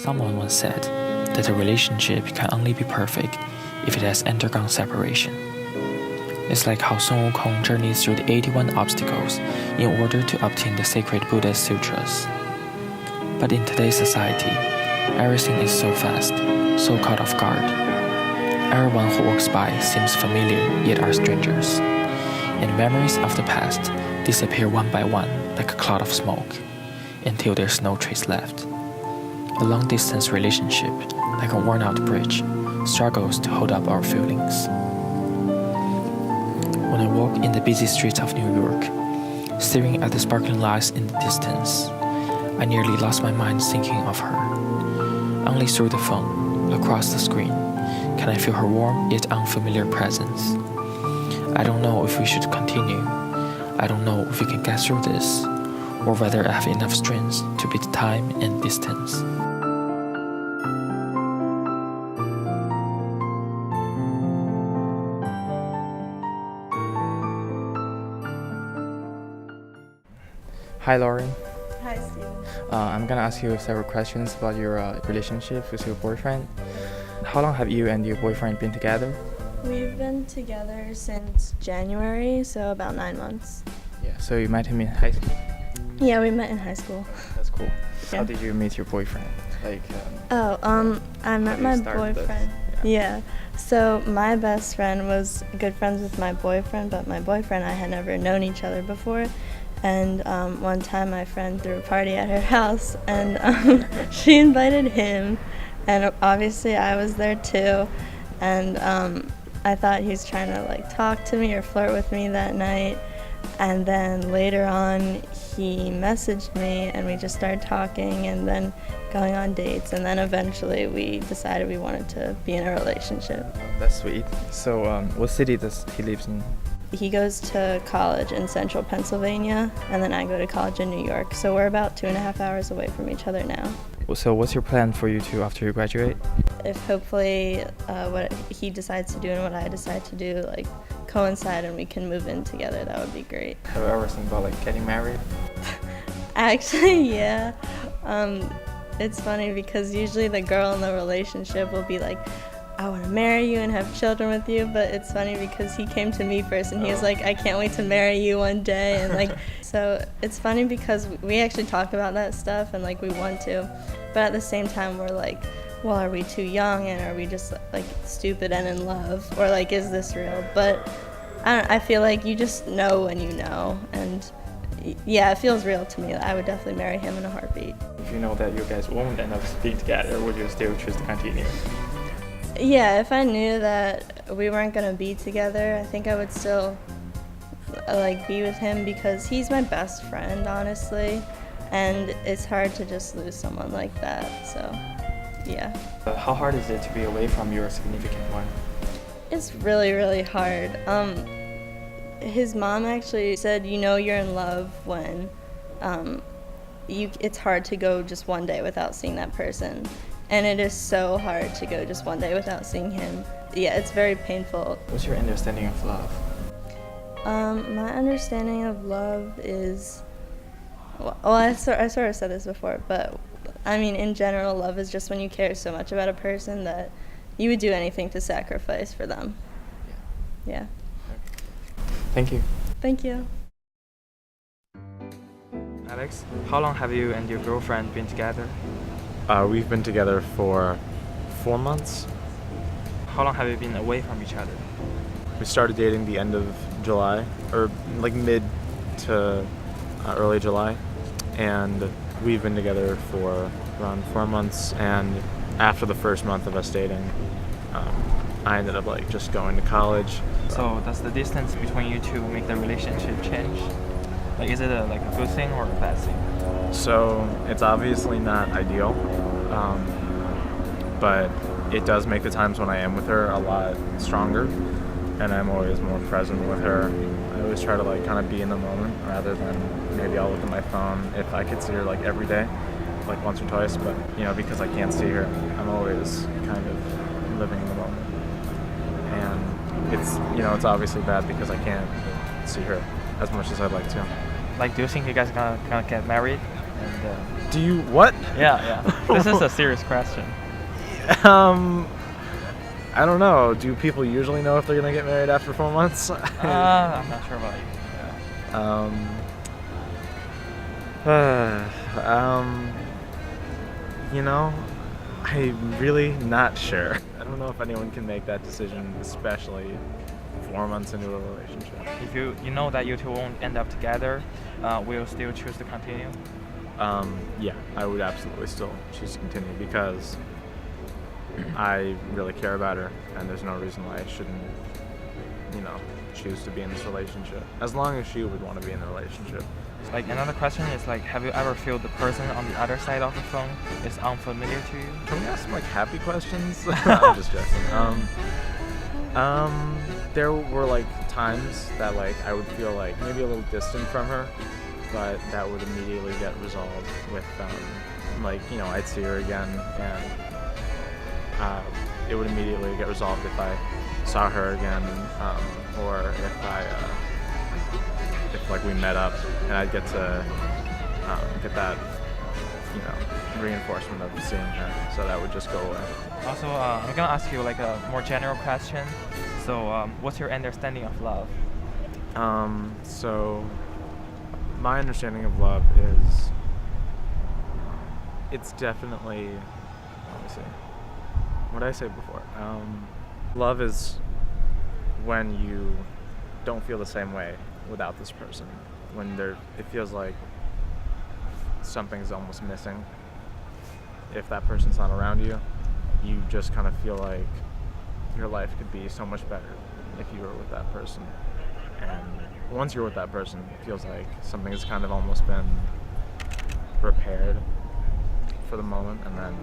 Someone once said that a relationship can only be perfect if it has undergone separation. It's like how Sun Wukong journeys through the 81 obstacles in order to obtain the sacred Buddha sutras. But in today's society, everything is so fast, so caught off guard. Everyone who walks by seems familiar yet are strangers, and memories of the past disappear one by one like a cloud of smoke, until there's no trace left. A long-distance relationship, like a worn-out bridge, struggles to hold up our feelings. When I walk in the busy streets of New York, staring at the sparkling lights in the distance, I nearly lost my mind thinking of her. Only through the phone, across the screen, can I feel her warm yet unfamiliar presence. I don't know if we should continue. I don't know if we can get through this, or whether I have enough strength to beat time and distance. Hi, Lauren. Hi, Steven. I'm gonna ask you several questions about your relationship with your boyfriend. How long have you and your boyfriend been together? We've been together since January, so about 9 months. Yeah, so you met him in high school? Yeah, we met in high school. That's cool. Yeah. How did you meet your boyfriend? I met my boyfriend. Yeah. So my best friend was good friends with my boyfriend, but my boyfriend and I had never known each other before. And one time my friend threw a party at her house, and she invited him, and obviously I was there too. And I thought he was trying to like talk to me or flirt with me that night. And then later on he messaged me and we just started talking and then going on dates, and then eventually we decided we wanted to be in a relationship. That's sweet. So what city does he live in? He goes to college in central Pennsylvania, and then I go to college in New York. So we're about 2.5 hours away from each other now. So what's your plan for you two after you graduate? If hopefully what he decides to do and what I decide to do like coincide and we can move in together, that would be great. Have you ever think about like getting married? Actually, yeah. It's funny because usually the girl in the relationship will be like, I want to marry you and have children with you, but it's funny because he came to me first and he was like, I can't wait to marry you one day, and like, so it's funny because we actually talk about that stuff and like we want to, but at the same time we're like, well, are we too young and are we just like stupid and in love, or like is this real? But I feel like you just know when you know, and yeah, it feels real to me. I would definitely marry him in a heartbeat. If you know that you guys won't end up being together, would you still choose to continue? Yeah, if I knew that we weren't gonna be together, I think I would still like be with him because he's my best friend, honestly, and it's hard to just lose someone like that. So, yeah. How hard is it to be away from your significant one? It's really, really hard. His mom actually said, you know, you're in love when it's hard to go just one day without seeing that person. And it is so hard to go just one day without seeing him. Yeah, it's very painful. What's your understanding of love? My understanding of love is, well, I sort of said this before, but I mean, in general, love is just when you care so much about a person that you would do anything to sacrifice for them. Yeah. Thank you. Thank you. Alex, how long have you and your girlfriend been together? We've been together for 4 months. How long have you been away from each other? We started dating the end of July, or like mid to early July, and we've been together for around 4 months. And after the first month of us dating, I ended up like just going to college. So does the distance between you two make the relationship change? Like, is it like a good thing or a bad thing? So it's obviously not ideal, but it does make the times when I am with her a lot stronger, and I'm always more present with her. I always try to like kind of be in the moment rather than maybe I'll look at my phone if I could see her like every day, like once or twice, but you know, because I can't see her, I'm always kind of living in the moment. And it's, you know, it's obviously bad because I can't see her as much as I'd like to. Like, do you think you guys gonna get married? And Do you what? yeah. This is a serious question. I don't know. Do people usually know if they're gonna get married after 4 months? I'm not sure about you. You know, I'm really not sure. I don't know if anyone can make that decision, especially 4 months into a relationship. If you know that you two won't end up together, will you still choose to continue? Yeah, I would absolutely still choose to continue because I really care about her, and there's no reason why I shouldn't, choose to be in this relationship. As long as she would want to be in a relationship. Like another question is like, have you ever felt the person on the other side of the phone is unfamiliar to you? Can we ask some happy questions? I'm just joking. There were times that I would feel maybe a little distant from her, but that would immediately get resolved with I'd see her again, and it would immediately get resolved if I saw her again, or if we met up, and I'd get to get that reinforcement of seeing her, so that would just go away. Also, I'm gonna ask you a more general question. So, what's your understanding of love? So my understanding of love is it's definitely, let me see, what did I say before? Love is when you don't feel the same way without this person, when it feels like something's almost missing. If that person's not around you, you just kind of feel like your life could be so much better if you were with that person. And once you're with that person, it feels like something has kind of almost been repaired for the moment, and then,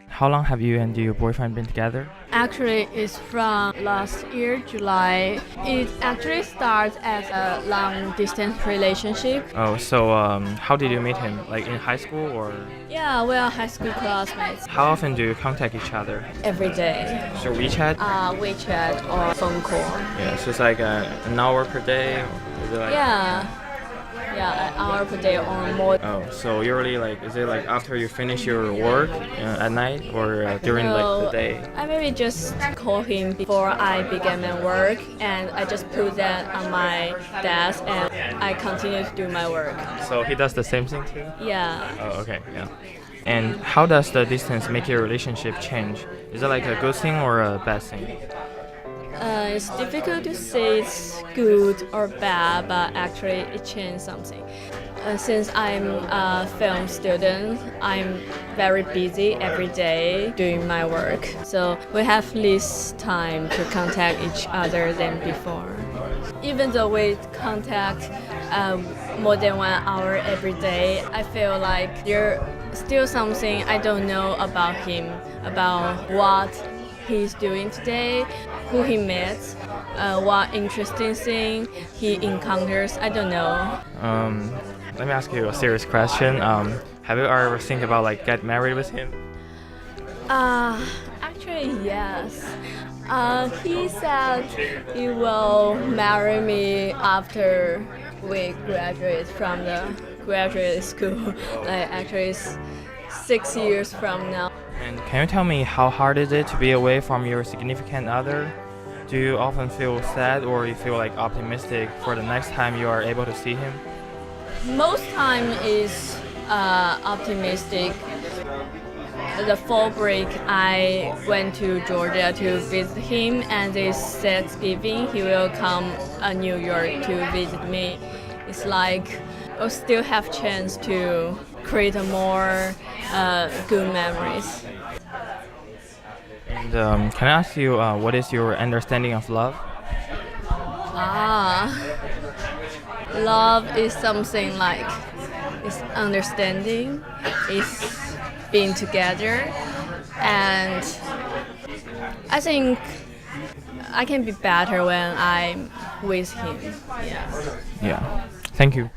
How long have you and your boyfriend been together? Actually, it's from last year, July. It actually starts as a long-distance relationship. Oh, so how did you meet him? Like in high school or? Yeah, we are high school classmates. How often do you contact each other? Every day. So WeChat? WeChat or phone call. Yeah, so it's an hour per day? Or is it Yeah, an hour per day or more. Oh, so usually is it after you finish your work at night or during the day? I maybe just call him before I begin my work, and I just put that on my desk and I continue to do my work. So he does the same thing too? Yeah. Oh, okay, yeah. And how does the distance make your relationship change? Is it a good thing or a bad thing? It's difficult to say it's good or bad, but actually it changed something. Since I'm a film student, I'm very busy every day doing my work. So we have less time to contact each other than before. Even though we contact more than 1 hour every day, I feel like there's still something I don't know about him, about what he's doing today, who he met, what interesting thing he encounters. I don't know. Let me ask you a serious question. Have you ever think about get married with him? Actually, yes. He said he will marry me after we graduate from the graduate school. Actually, it's 6 years from now. And can you tell me how hard is it to be away from your significant other? Do you often feel sad or you feel optimistic for the next time you are able to see him? Most time is optimistic. The fall break, I went to Georgia to visit him, and this Thanksgiving he will come to New York to visit me. It's I'll still have chance to create a more good memories. And can I ask you, what is your understanding of love? Love is something it's understanding, it's being together, and I think I can be better when I'm with him. Yeah. Yeah. Thank you.